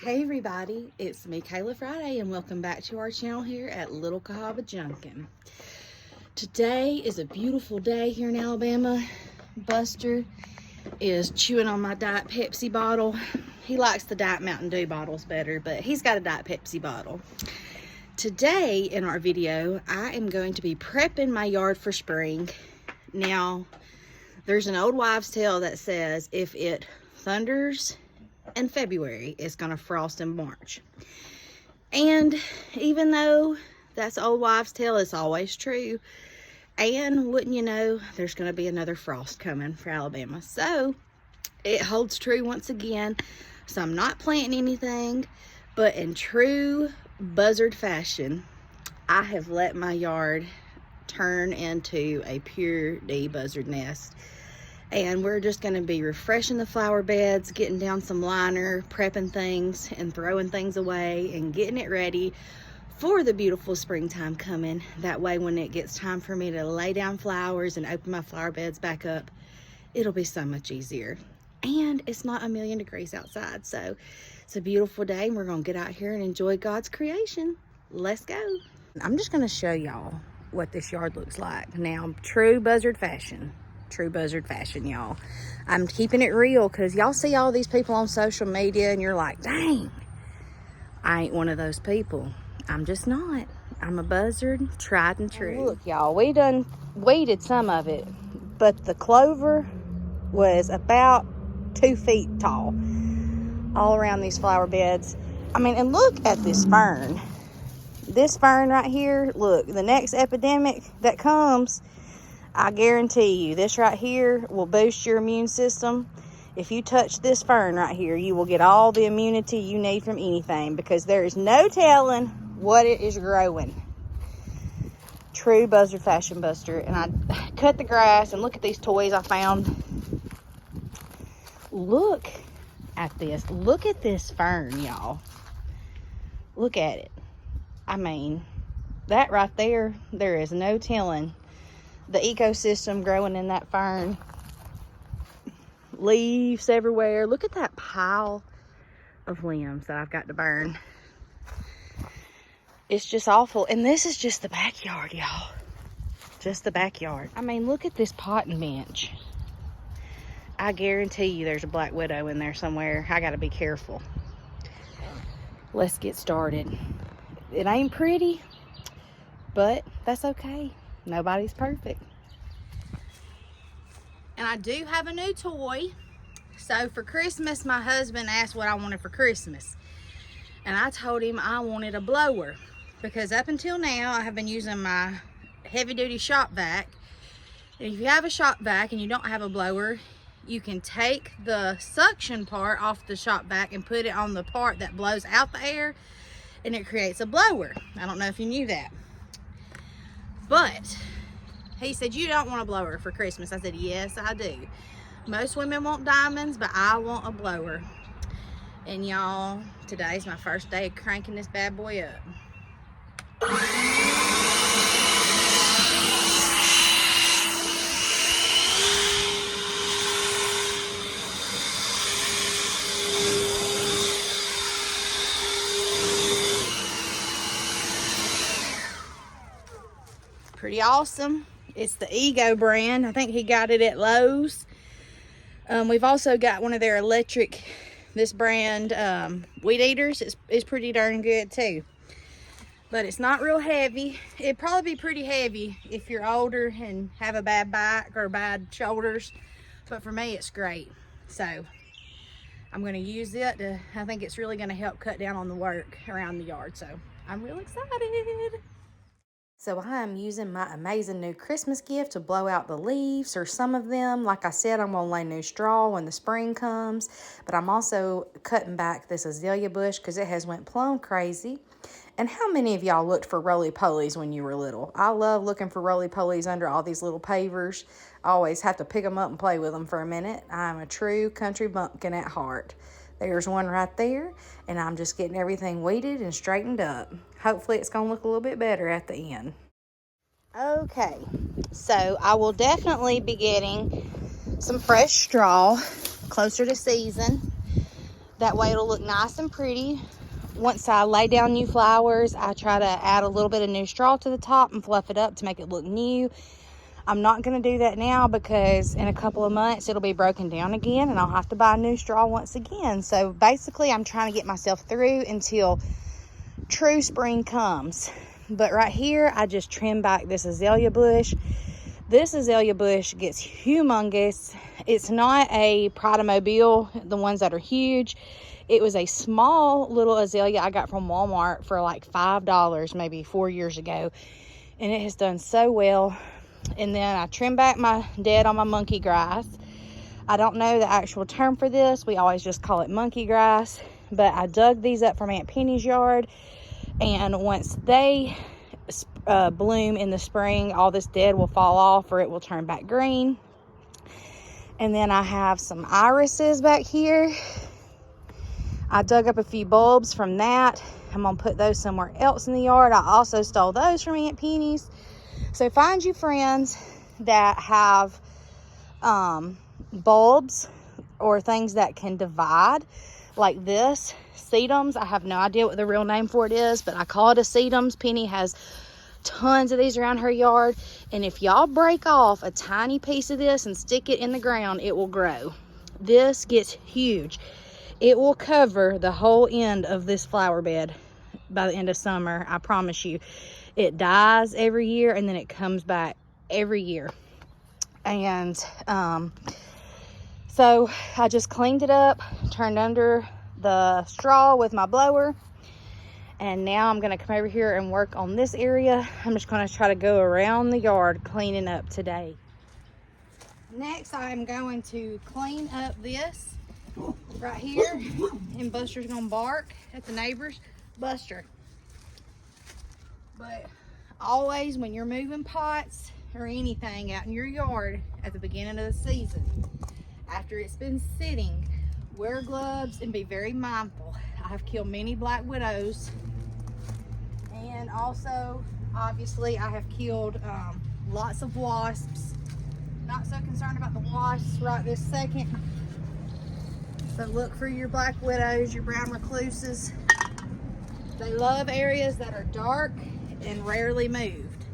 Hey everybody, it's me Kayla Friday and welcome back to our channel here at Little Cahaba Junkin. Today is a beautiful day here in Alabama. Buster is chewing on my Diet Pepsi bottle. He likes the Diet Mountain Dew bottles better, but he's got a Diet Pepsi bottle. Today in our video, I am going to be prepping my yard for spring. Now, there's an old wives' tale that says if it thunders in February, it's gonna frost in March. And even though that's old wives' tale, it's always true. And wouldn't you know, there's gonna be another frost coming for Alabama. So it holds true once again. So I'm not planting anything, but in true buzzard fashion, I have let my yard turn into a pure D buzzard nest. And we're just going to be refreshing the flower beds, getting down some liner, prepping things and throwing things away and getting it ready for the beautiful springtime coming. That way when it gets time for me to lay down flowers and open my flower beds back up, it'll be so much easier. And it's not 1,000,000 degrees outside, so it's a beautiful day and we're going to get out here and enjoy God's creation. Let's go. I'm just going to show y'all what this yard looks like. Now, true buzzard fashion, y'all. I'm keeping it real because y'all see all these people on social media and you're like, dang, I ain't one of those people. I'm just not. I'm a buzzard, tried and true. Look, y'all, we done weeded some of it, but the clover was about 2 feet tall all around these flower beds. I mean, and look at this fern. This fern right here, look, the next epidemic that comes, I guarantee you, this right here will boost your immune system. If you touch this fern right here, you will get all the immunity you need from anything because there is no telling what it is growing. True buzzard fashion, Buster. And I cut the grass and look at these toys I found. Look at this. Look at this fern, y'all. Look at it. I mean, that right there, there is no telling the ecosystem growing in that fern. Leaves everywhere. Look at that pile of limbs that I've got to burn. It's just awful. And this is just the backyard, y'all. Just the backyard. I mean, look at this potting bench. I guarantee you there's a black widow in there somewhere. I gotta be careful. Let's get started. It ain't pretty, but that's okay. Nobody's perfect. And I do have a new toy. So for Christmas, my husband asked what I wanted for Christmas. And I told him I wanted a blower. Because up until now, I have been using my heavy-duty shop vac. And if you have a shop vac and you don't have a blower, you can take the suction part off the shop vac and put it on the part that blows out the air. And it creates a blower. I don't know if you knew that. But he said, you don't want a blower for Christmas. I said, yes, I do. Most women want diamonds, but I want a blower. And y'all, today's my first day of cranking this bad boy up. Pretty awesome. It's the Ego brand. I think he got it at Lowe's. We've also got one of their electric, this brand, weed eaters. It's pretty darn good too. But it's not real heavy. It'd probably be pretty heavy if you're older and have a bad back or bad shoulders. But for me, it's great. So I'm going to use it. I think it's really going to help cut down on the work around the yard. So I'm real excited. So I am using my amazing new Christmas gift to blow out the leaves, or some of them. Like I said, I'm going to lay new straw when the spring comes. But I'm also cutting back this azalea bush because it has went plumb crazy. And how many of y'all looked for roly-polies when you were little? I love looking for roly-polies under all these little pavers. I always have to pick them up and play with them for a minute. I'm a true country bumpkin at heart. There's one right there, and I'm just getting everything weeded and straightened up. Hopefully it's going to look a little bit better at the end. Okay, so I will definitely be getting some fresh straw closer to season. That way it'll look nice and pretty. Once I lay down new flowers, I try to add a little bit of new straw to the top and fluff it up to make it look new. I'm not going to do that now because in a couple of months it'll be broken down again and I'll have to buy new straw once again. So basically I'm trying to get myself through until true spring comes. But right here I just trim back this azalea bush. This azalea bush gets humongous. It's not a Pride of Mobile, the ones that are huge. It was a small little azalea I got from Walmart for like $5 maybe 4 years ago. And it has done so well. And then I trim back my dead on my monkey grass. I don't know the actual term for this. We always just call it monkey grass. But I dug these up from Aunt Penny's yard. And once they bloom in the spring, all this dead will fall off or it will turn back green. And then I have some irises back here. I dug up a few bulbs from that. I'm going to put those somewhere else in the yard. I also stole those from Aunt Penny's. So find you friends that have bulbs or things that can divide like this. Sedums. I have no idea what the real name for it is, but I call it a sedums. Penny has tons of these around her yard. And if y'all break off a tiny piece of this and stick it in the ground, it will grow. This gets huge. It will cover the whole end of this flower bed by the end of summer. I promise you. It dies every year and then it comes back every year. And so I just cleaned it up, turned under the straw with my blower. And now I'm going to come over here and work on this area. I'm just going to try to go around the yard cleaning up today. Next, I'm going to clean up this right here. And Buster's going to bark at the neighbors. Buster. But always when you're moving pots or anything out in your yard at the beginning of the season, after it's been sitting, wear gloves and be very mindful. I've killed many black widows, and also obviously I have killed lots of wasps. Not so concerned about the wasps right this second, but look for your black widows, your brown recluses. They love areas that are dark and rarely moved,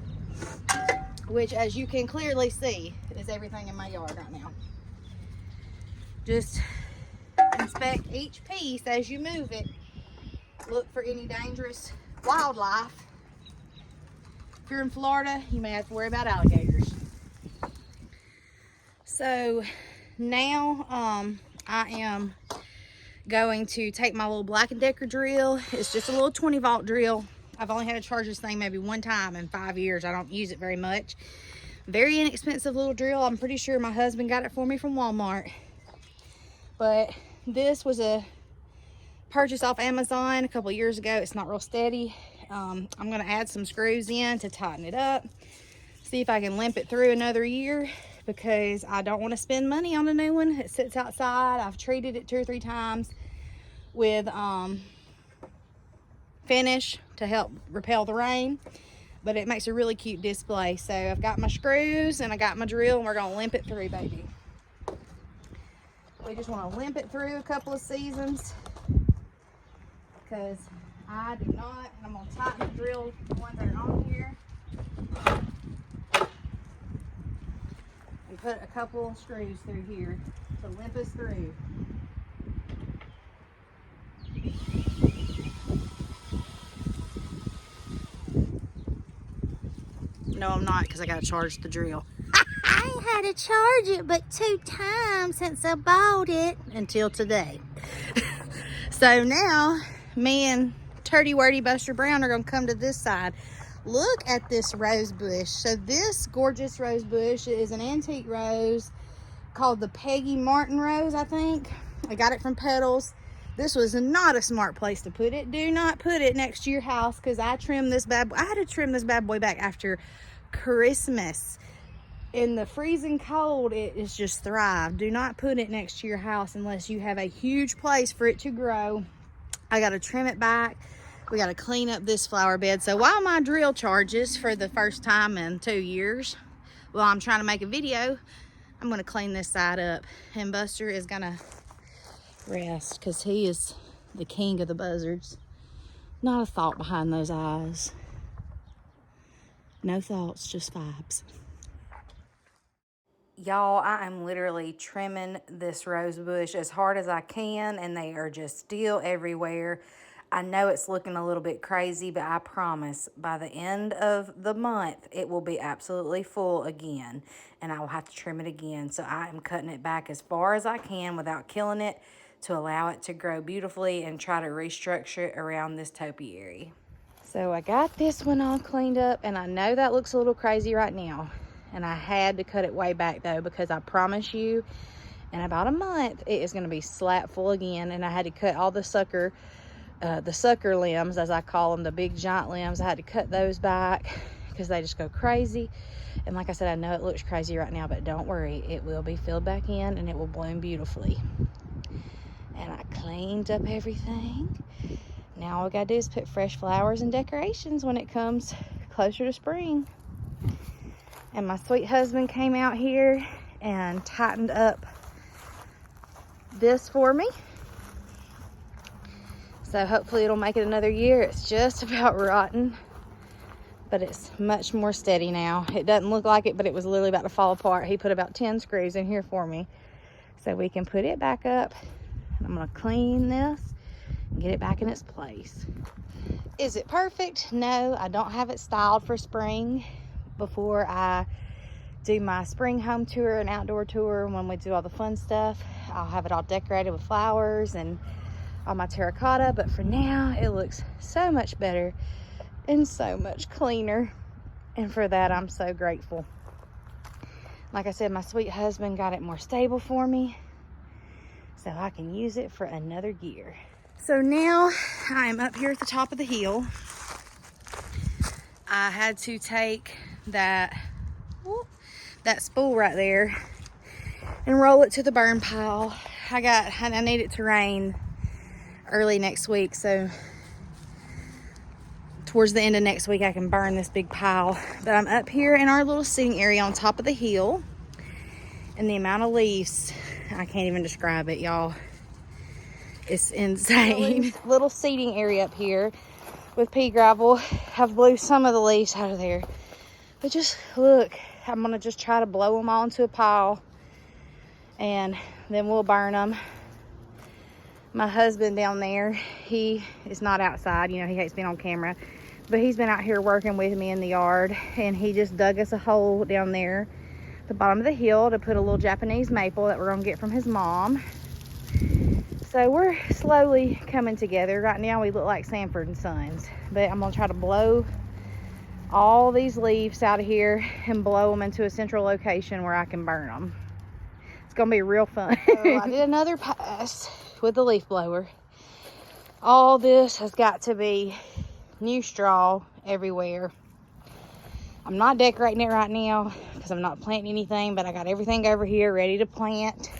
which, as you can clearly see, is everything in my yard right now. Just inspect each piece as you move it. Look for any dangerous wildlife. If you're in Florida, you may have to worry about alligators. So now I am going to take my little Black & Decker drill. It's just a little 20-volt drill. I've only had to charge this thing maybe one time in 5 years. I don't use it very much. Very inexpensive little drill. I'm pretty sure my husband got it for me from Walmart. But this was a purchase off Amazon a couple years ago. It's not real steady. I'm going to add some screws in to tighten it up. See if I can limp it through another year, because I don't want to spend money on a new one. It sits outside. I've treated it 2 or 3 times with finish to help repel the rain, but it makes a really cute display. So I've got my screws and I got my drill, and we're going to limp it through, baby. We just want to limp it through a couple of seasons, because I do not. And I'm going to tighten the drill, the ones that are on here, and put a couple of screws through here to limp us through. No, I'm not, because I got to charge the drill. I ain't had to charge it but 2 times since I bought it until today. So now me and Turdy Wordy Buster Brown are going to come to this side. Look at this rose bush. So this gorgeous rose bush is an antique rose called the Peggy Martin rose, I think. I got it from Petals. This was not a smart place to put it. Do not put it next to your house, because I trimmed this bad boy. I had to trim this bad boy back after Christmas. In the freezing cold, it is just thrived. Do not put it next to your house unless you have a huge place for it to grow. I got to trim it back. We got to clean up this flower bed. So while my drill charges for the first time in 2 years, while I'm trying to make a video, I'm going to clean this side up. And Buster is going to rest, because he is the king of the buzzards. Not a thought behind those eyes. No thoughts, just vibes. Y'all, I am literally trimming this rose bush as hard as I can, and they are just still everywhere. I know it's looking a little bit crazy, but I promise by the end of the month, it will be absolutely full again, and I will have to trim it again. So I am cutting it back as far as I can without killing it to allow it to grow beautifully and try to restructure it around this topiary. So I got this one all cleaned up, and I know that looks a little crazy right now. And I had to cut it way back though, because I promise you, in about a month, it is gonna be slap full again. And I had to cut all the sucker limbs, as I call them, the big giant limbs. I had to cut those back because they just go crazy. And like I said, I know it looks crazy right now, but don't worry, it will be filled back in and it will bloom beautifully. And I cleaned up everything. Now all we gotta do is put fresh flowers and decorations when it comes closer to spring. And my sweet husband came out here and tightened up this for me. So hopefully it'll make it another year. It's just about rotten, but it's much more steady now. It doesn't look like it, but it was literally about to fall apart. He put about 10 screws in here for me so we can put it back up. And I'm gonna clean this and get it back in its place. Is it perfect? No, I don't have it styled for spring. Before I do my spring home tour and outdoor tour, when we do all the fun stuff, I'll have it all decorated with flowers and all my terracotta. But for now, it looks so much better and so much cleaner. And for that, I'm so grateful. Like I said, my sweet husband got it more stable for me, so I can use it for another year. So now I'm up here at the top of the hill. I had to take that spool right there and roll it to the burn pile. I need it to rain early next week, so towards the end of next week I can burn this big pile. But I'm up here in our little seating area on top of the hill, and the amount of leaves, I can't even describe it, y'all. It's insane. Little seating area up here with pea gravel. I've blew some of the leaves out of there, but just look, I'm gonna just try to blow them all into a pile, and then we'll burn them. My husband down there, he is not outside, you know, he hates being on camera, but he's been out here working with me in the yard, and he just dug us a hole down there at the bottom of the hill to put a little Japanese maple that we're gonna get from his mom. So we're slowly coming together. Right now we look like Sanford and Sons, but I'm gonna try to blow all these leaves out of here and blow them into a central location where I can burn them. It's gonna be real fun. So I did another pass with the leaf blower. All this has got to be new straw everywhere. I'm not decorating it right now because I'm not planting anything, but I got everything over here ready to plant.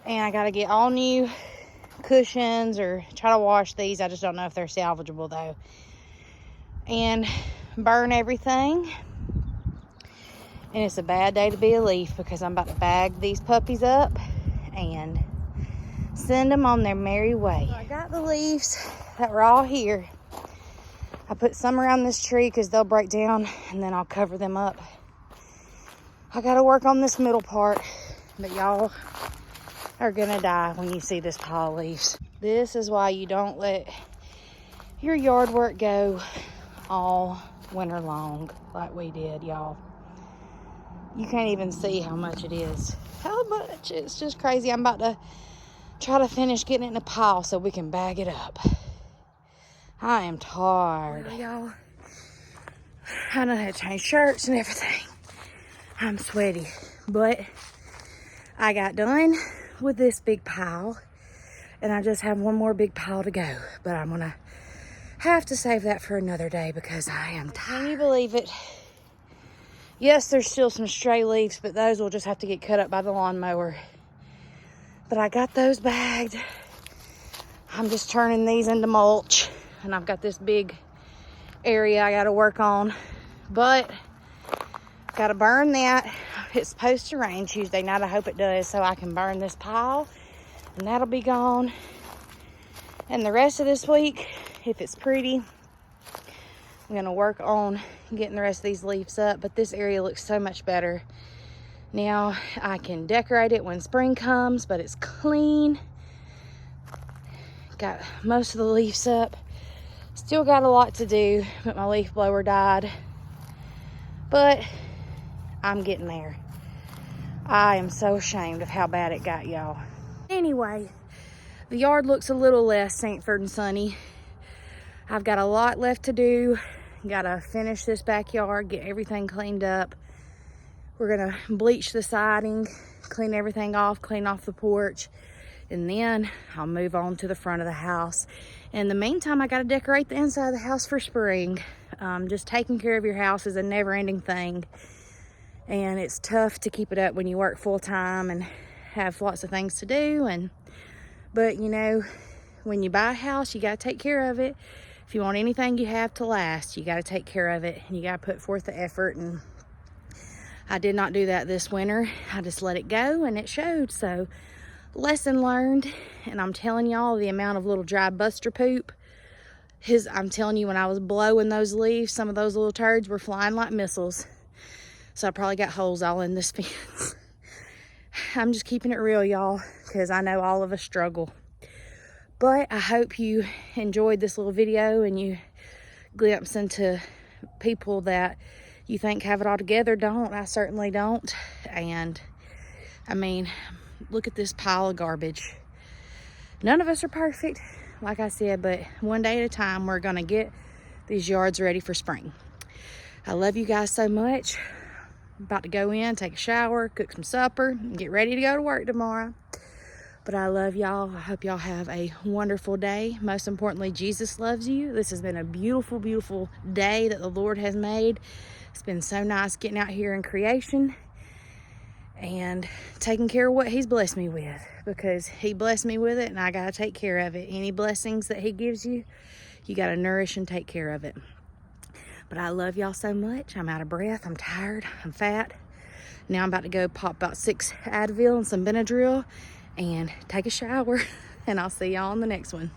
And I got to get all new cushions or try to wash these. I just don't know if they're salvageable though. And burn everything. And it's a bad day to be a leaf because I'm about to bag these puppies up and send them on their merry way. So I got the leaves that were all here. I put some around this tree because they'll break down, and then I'll cover them up. I got to work on this middle part, but y'all are gonna die when you see this pile of leaves. This is why you don't let your yard work go all winter long like we did, y'all. You can't even see how much it is. How much? It's just crazy. I'm about to try to finish getting it in a pile so we can bag it up. I am tired, y'all. I done had to change shirts and everything. I'm sweaty, but I got done with this big pile, and I just have one more big pile to go, but I'm gonna have to save that for another day because I am tired. Can you believe it? Yes, there's still some stray leaves, but those will just have to get cut up by the lawnmower. But I got those bagged. I'm just turning these into mulch, and I've got this big area I gotta work on, but gotta burn that. It's supposed to rain Tuesday night. I hope it does, so I can burn this pile And that'll be gone. And the rest of this week, if it's pretty, I'm gonna work on getting the rest of these leaves up, but this area looks so much better. Now I can decorate it when spring comes, but it's clean. Got most of the leaves up. Still got a lot to do, but my leaf blower died. But I'm getting there. I am so ashamed of how bad it got, y'all. Anyway, the yard looks a little less Saintford and sunny. I've got a lot left to do. Gotta finish this backyard, get everything cleaned up. We're gonna bleach the siding, clean everything off, clean off the porch, and then I'll move on to the front of the house. In the meantime, I gotta decorate the inside of the house for spring. Just taking care of your house is a never-ending thing, and it's tough to keep it up when you work full-time and have lots of things to do. But you know, when you buy a house, you gotta take care of it. If you want anything you have to last, you gotta take care of it, and you gotta put forth the effort. And I did not do that this winter. I just let it go, and it showed. So lesson learned. And I'm telling y'all, the amount of little dry buster poop, I'm telling you, when I was blowing those leaves, some of those little turds were flying like missiles. So I probably got holes all in this fence. I'm just keeping it real, y'all, because I know all of us struggle. But I hope you enjoyed this little video and you glimpse into people that you think have it all together. Don't. I certainly don't. And I mean, look at this pile of garbage. None of us are perfect, like I said, but one day at a time, we're gonna get these yards ready for spring. I love you guys so much. I'm about to go in, take a shower, cook some supper, and get ready to go to work tomorrow. But I love y'all. I hope y'all have a wonderful day. Most importantly, Jesus loves you. This has been a beautiful, beautiful day that the Lord has made. It's been so nice getting out here in creation and taking care of what he's blessed me with, because he blessed me with it and I got to take care of it. Any blessings that he gives you, you got to nourish and take care of it. But I love y'all so much. I'm out of breath. I'm tired. I'm fat. Now I'm about to go pop about 6 Advil and some Benadryl and take a shower, and I'll see y'all on the next one.